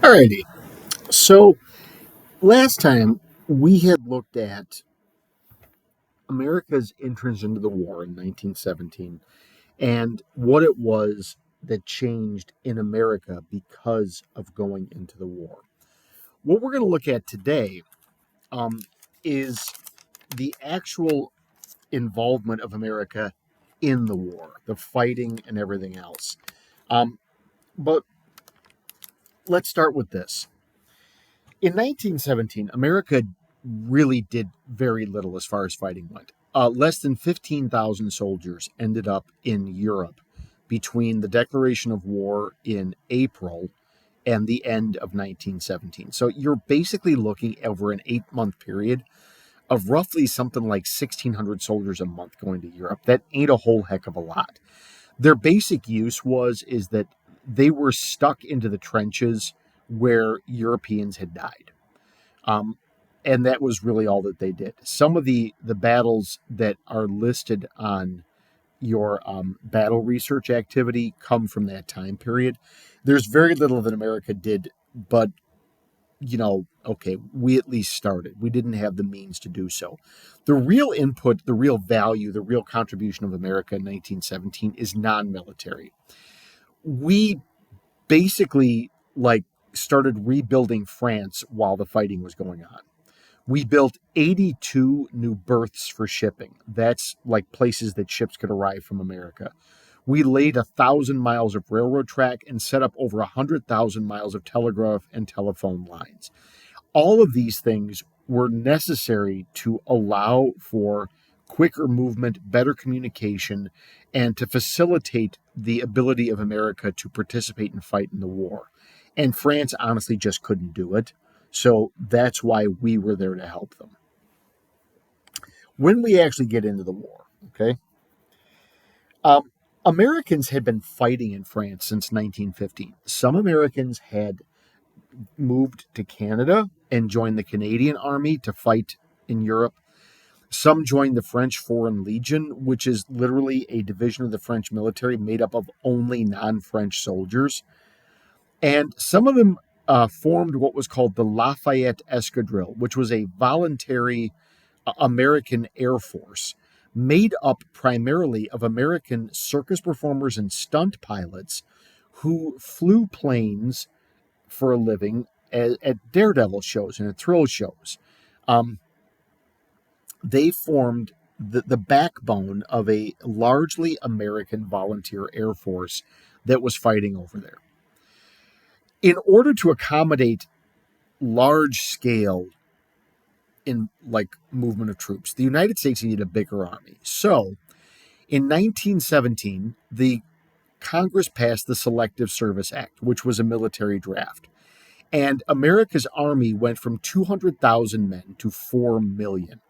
Alrighty. So last time we had looked at America's entrance into the war in 1917 and what it was that changed in America because of going into the war. What we're going to look at today um, is the actual involvement of America in the war, the fighting and everything else. But let's start with this. In 1917, America really did very little as far as fighting went. Less than 15,000 soldiers ended up in Europe between the declaration of war in April and the end of 1917. So you're basically looking over an 8-month period of roughly something like 1,600 soldiers a month going to Europe. That ain't a whole heck of a lot. Their basic use is that they were stuck into the trenches where Europeans had died. Um, and that was really all that they did. Some of the battles that are listed on your battle research activity come from that time period. There's very little that America did, but okay, we at least started. We didn't have the means to do so. The real input, the real value, the real contribution of America in 1917 is non-military. We basically started rebuilding France while the fighting was going on. We built 82 new berths for shipping. That's like places that ships could arrive from America. We laid 1,000 miles of railroad track and set up over 100,000 miles of telegraph and telephone lines. All of these things were necessary to allow for quicker movement, better communication, and to facilitate the ability of America to participate and fight in the war. And France honestly just couldn't do it. So that's why we were there to help them. When we actually get into the war, okay, um, Americans had been fighting in France since 1915. Some Americans had moved to Canada and joined the Canadian Army to fight in Europe. Some joined the French Foreign Legion, which is literally a division of the French military made up of only non French soldiers. And some of them formed what was called the Lafayette Escadrille, which was a voluntary American Air Force made up primarily of American circus performers and stunt pilots who flew planes for a living at daredevil shows and at thrill shows. Um, they formed the backbone of a largely American volunteer air force that was fighting over there. In order to accommodate large scale in movement of troops, the United States needed a bigger army. So in 1917, the Congress passed the Selective Service Act, which was a military draft. And America's army went from 200,000 men to 4 million.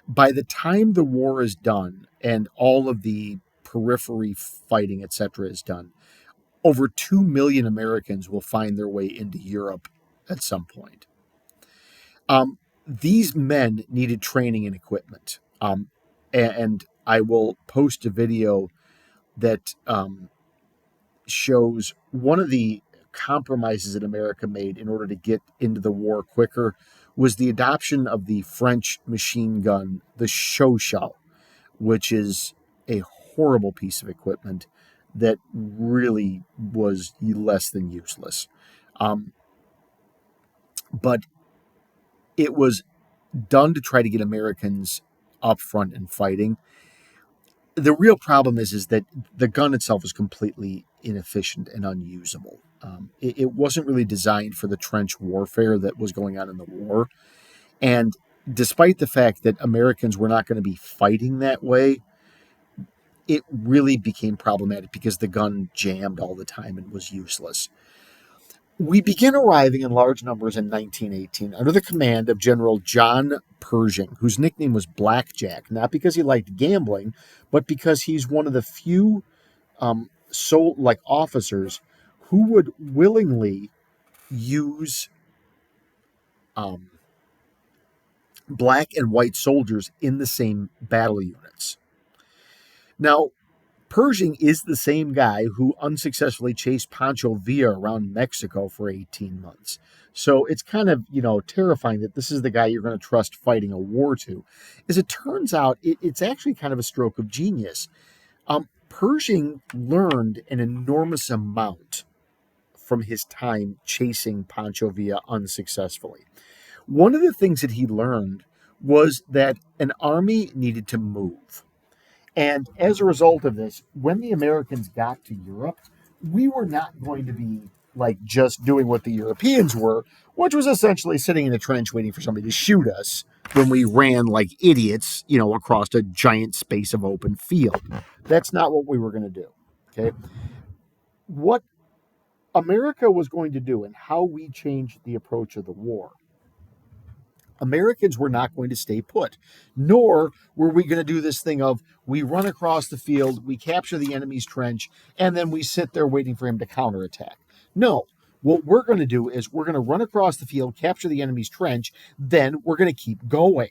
By the time the war is done and all of the periphery fighting, etc., is done, over 2 million Americans will find their way into Europe at some point. These men needed training and equipment. And I will post a video that shows one of the compromises that America made in order to get into the war quicker was the adoption of the French machine gun, the Chauchat, which is a horrible piece of equipment that really was less than useless. Um, but it was done to try to get Americans up front and fighting. The real problem is that the gun itself is completely inefficient and unusable. It wasn't really designed for the trench warfare that was going on in the war. And despite the fact that Americans were not going to be fighting that way, it really became problematic because the gun jammed all the time and was useless. We began arriving in large numbers in 1918 under the command of General John Pershing, whose nickname was Blackjack, not because he liked gambling, but because he's one of the few officers who would willingly use um, black and white soldiers in the same battle units. Now, Pershing is the same guy who unsuccessfully chased Pancho Villa around Mexico for 18 months. So it's kind of, terrifying that this is the guy you're going to trust fighting a war to. As it turns out, it's actually kind of a stroke of genius. Pershing learned an enormous amount from his time chasing Pancho Villa unsuccessfully. One of the things that he learned was that an army needed to move. And as a result of this, when the Americans got to Europe, we were not going to be like just doing what the Europeans were, which was essentially sitting in a trench waiting for somebody to shoot us when we ran like idiots, across a giant space of open field. That's not what we were going to do. Okay. What America was going to do and how we changed the approach of the war, Americans were not going to stay put, nor were we going to do this thing of we run across the field, we capture the enemy's trench, and then we sit there waiting for him to counterattack. No, what we're going to do is we're going to run across the field, capture the enemy's trench, then we're going to keep going.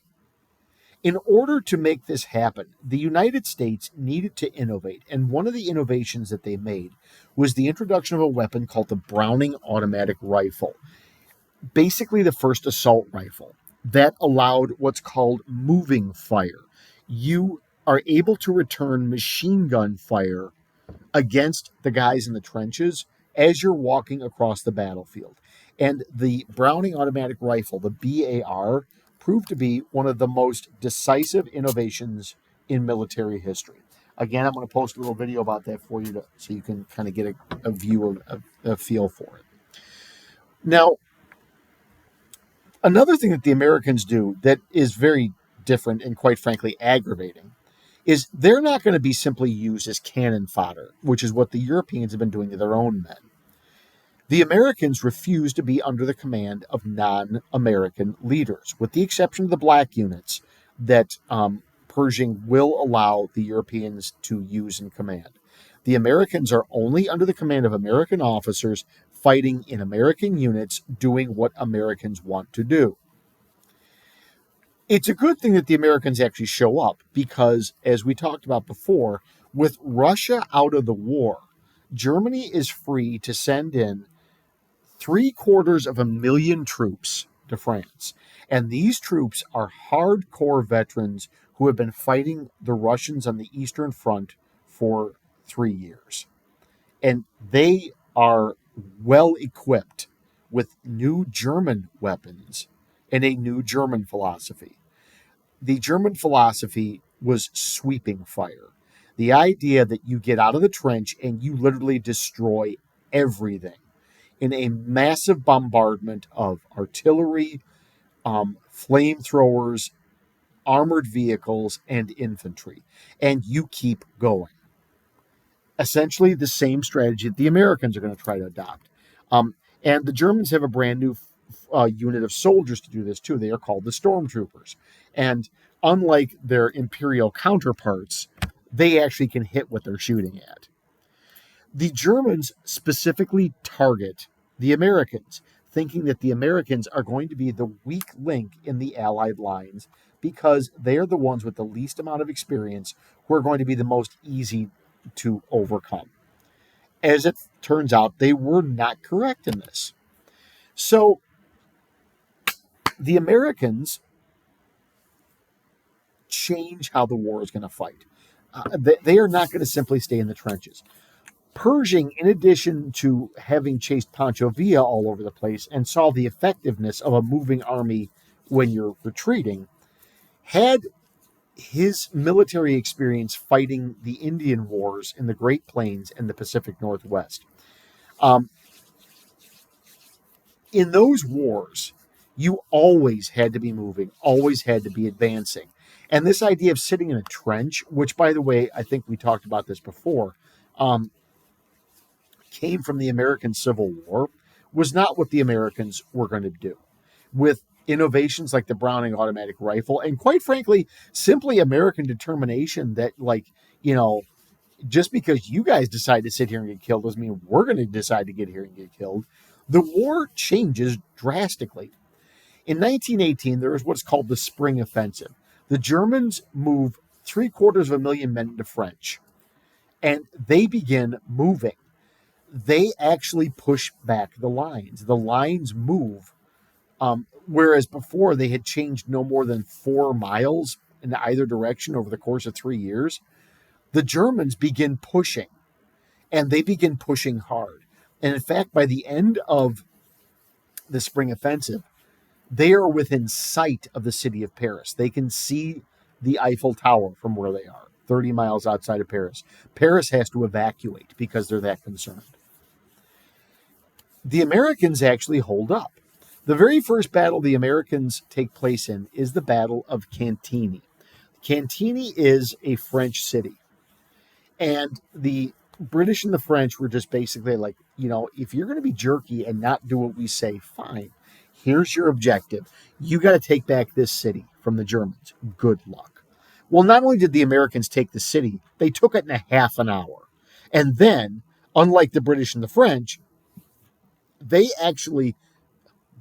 In order to make this happen, the United States needed to innovate, and one of the innovations that they made was the introduction of a weapon called the Browning automatic rifle, basically the first assault rifle that allowed what's called moving fire. You are able to return machine gun fire against the guys in the trenches as you're walking across the battlefield. And the Browning automatic rifle, the BAR, proved to be one of the most decisive innovations in military history. Again, I'm going to post a little video about that for you so you can kind of get a view of a feel for it. Now, another thing that the Americans do that is very different and quite frankly aggravating is they're not going to be simply used as cannon fodder, which is what the Europeans have been doing to their own men. The Americans refuse to be under the command of non-American leaders, with the exception of the black units that Pershing will allow the Europeans to use in command. The Americans are only under the command of American officers fighting in American units, doing what Americans want to do. It's a good thing that the Americans actually show up because, as we talked about before, with Russia out of the war, Germany is free to send in 750,000 troops to France. And these troops are hardcore veterans who have been fighting the Russians on the Eastern Front for 3 years. And they are well equipped with new German weapons and a new German philosophy. The German philosophy was sweeping fire. The idea that you get out of the trench and you literally destroy everything in a massive bombardment of artillery, flamethrowers, armored vehicles, and infantry. And you keep going. Essentially the same strategy that the Americans are going to try to adopt. And the Germans have a brand new unit of soldiers to do this too. They are called the Stormtroopers. And unlike their Imperial counterparts, they actually can hit what they're shooting at. The Germans specifically target the Americans, thinking that the Americans are going to be the weak link in the Allied lines because they are the ones with the least amount of experience who are going to be the most easy to overcome. As it turns out, they were not correct in this. So the Americans change how the war is going to fight. They are not going to simply stay in the trenches. Pershing, in addition to having chased Pancho Villa all over the place and saw the effectiveness of a moving army when you're retreating, had his military experience fighting the Indian Wars in the Great Plains and the Pacific Northwest. In those wars, you always had to be moving, always had to be advancing. And this idea of sitting in a trench, which, by the way, I think we talked about this before, came from the American Civil War, was not what the Americans were going to do. With innovations like the Browning automatic rifle, and quite frankly, simply American determination that, just because you guys decide to sit here and get killed doesn't mean we're going to decide to get here and get killed. The war changes drastically. In 1918, there was what's called the Spring Offensive. The Germans move 750,000 men into French. and they begin moving. They actually push back the lines. The lines move, whereas before they had changed no more than 4 miles in either direction over the course of 3 years. The Germans begin pushing, and they begin pushing hard. And in fact, by the end of the spring offensive, they are within sight of the city of Paris. They can see the Eiffel Tower from where they are, 30 miles outside of Paris. Paris has to evacuate because they're that concerned. The Americans actually hold up. The very first battle the Americans take place in is the Battle of Cantigny. Cantigny is a French city. And the British and the French were just basically like, if you're going to be jerky and not do what we say, fine. Here's your objective. You got to take back this city from the Germans. Good luck. Well, not only did the Americans take the city, they took it in a half an hour. And then, unlike the British and the French, they actually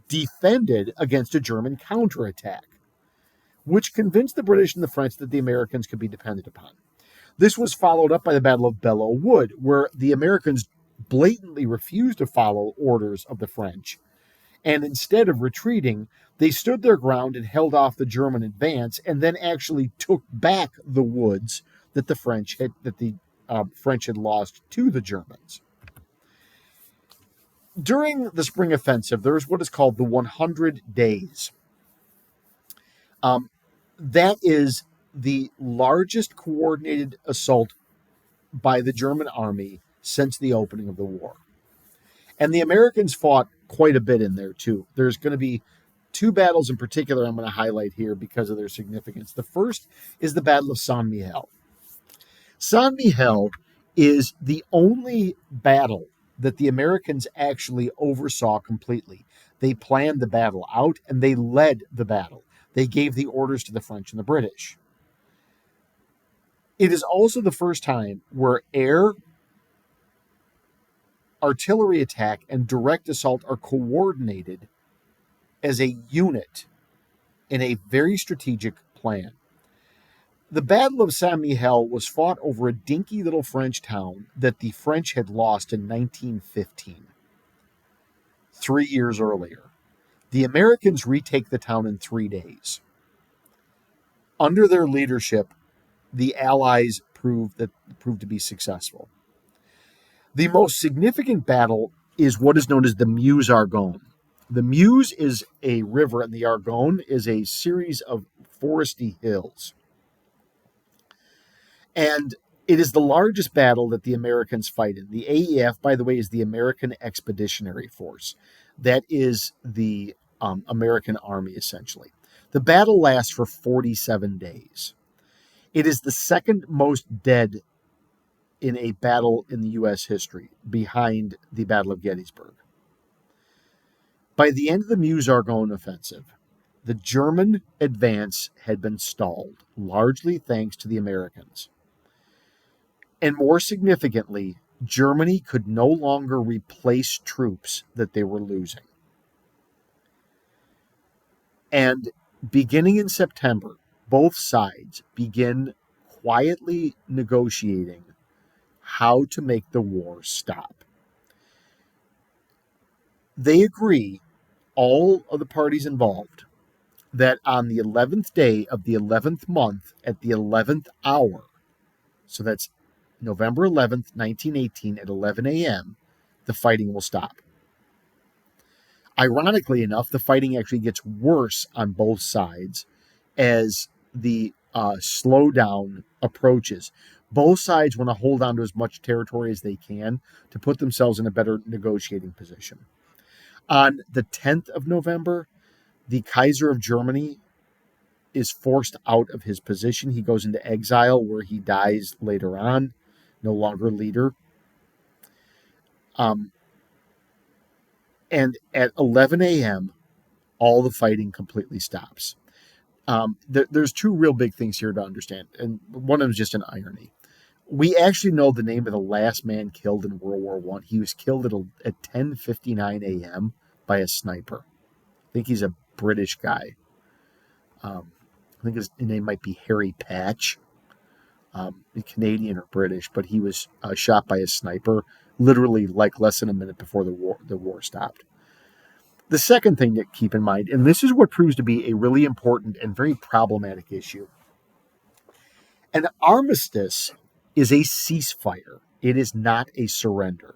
defended against a German counterattack, which convinced the British and the French that the Americans could be depended upon. This was followed up by the Battle of Belleau Wood, where the Americans blatantly refused to follow orders of the French. And instead of retreating, they stood their ground and held off the German advance, and then actually took back the woods that the French had lost to the Germans. During the spring offensive, there was what is called the 100 Days. That is the largest coordinated assault by the German army since the opening of the war. And the Americans fought quite a bit in there, too. There's going to be 2 battles in particular I'm going to highlight here because of their significance. The first is the Battle of Saint-Mihiel. Saint-Mihiel is the only battle that the Americans actually oversaw completely. They planned the battle out and they led the battle. They gave the orders to the French and the British. It is also the first time where air, artillery attack, and direct assault are coordinated as a unit in a very strategic plan. The Battle of Saint-Mihiel was fought over a dinky little French town that the French had lost in 1915, 3 years earlier. The Americans retake the town in 3 days. Under their leadership, the Allies proved to be successful. The most significant battle is what is known as the Meuse-Argonne. The Meuse is a river, and the Argonne is a series of foresty hills. And it is the largest battle that the Americans fight in. The AEF, by the way, is the American Expeditionary Force. That is the American Army, essentially. The battle lasts for 47 days. It is the second most dead in a battle in the U.S. history, behind the Battle of Gettysburg. By the end of the Meuse-Argonne offensive, the German advance had been stalled, largely thanks to the Americans. And more significantly, Germany could no longer replace troops that they were losing. And beginning in September, both sides begin quietly negotiating how to make the war stop. They agree, all of the parties involved, that on the 11th day of the 11th month at the 11th hour, so that's November 11th, 1918 at 11 a.m., the fighting will stop. Ironically enough, the fighting actually gets worse on both sides as the slowdown approaches. Both sides want to hold on to as much territory as they can to put themselves in a better negotiating position. On the 10th of November, the Kaiser of Germany is forced out of his position. He goes into exile where he dies later on, no longer leader. And at 11 a.m., all the fighting completely stops. There's 2 real big things here to understand, and one of them is just an irony. We actually know the name of the last man killed in World War I. He was killed at 10:59 a.m. by a sniper. I think he's a British guy. I think his name might be Harry Patch. Canadian or British, but he was shot by a sniper, literally like less than a minute before the war stopped. The second thing to keep in mind, and this is what proves to be a really important and very problematic issue, an armistice is a ceasefire. It is not a surrender.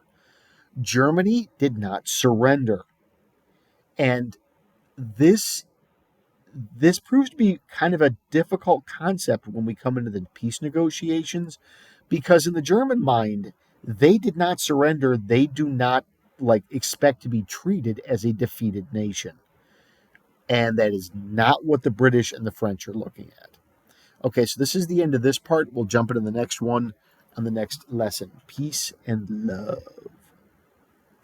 Germany did not surrender, and this this proves to be kind of a difficult concept when we come into the peace negotiations, because in the German mind, they did not surrender. They do not expect to be treated as a defeated nation. And that is not what the British and the French are looking at. Okay, so this is the end of this part. We'll jump into the next one on the next lesson. Peace and love.